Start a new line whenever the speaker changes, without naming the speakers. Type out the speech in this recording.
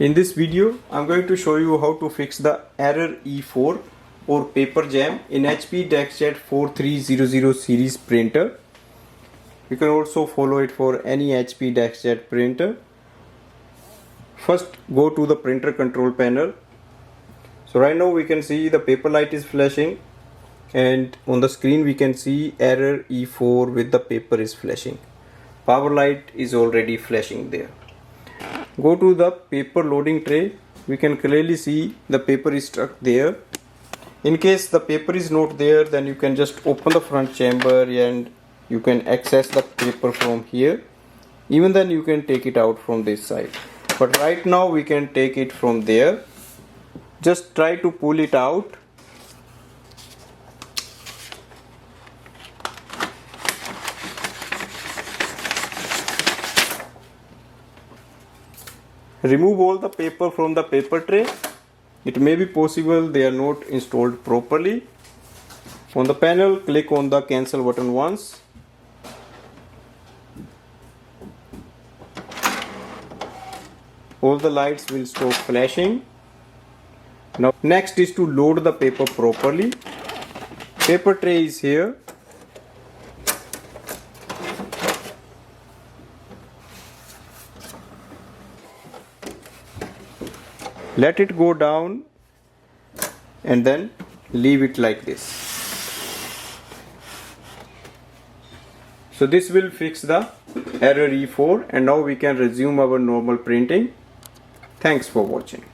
In this video, I'm going to show you how to fix the error E4 or paper jam in HP DeskJet 4300 series printer. You can also follow it for any HP DeskJet printer. First, go to the printer control panel. So right now we can see the paper light is flashing, and on the screen we can see error E4 with the paper is flashing. Power light is already flashing there. Go to the paper loading tray. We can clearly see the paper is stuck there. In case the paper is not there, then you can just open the front chamber and you can access the paper from here. Even then you can take it out from this side. But right now we can take it from there. Just try to pull it out. Remove all the paper from the paper tray. It may be possible they are not installed properly. On the panel, click on the cancel button once. All the lights will stop flashing. Now next is to load the paper properly. Paper tray is here. Let it go down and then leave it like this. So this will fix the error E4, and now we can resume our normal printing. Thanks for watching.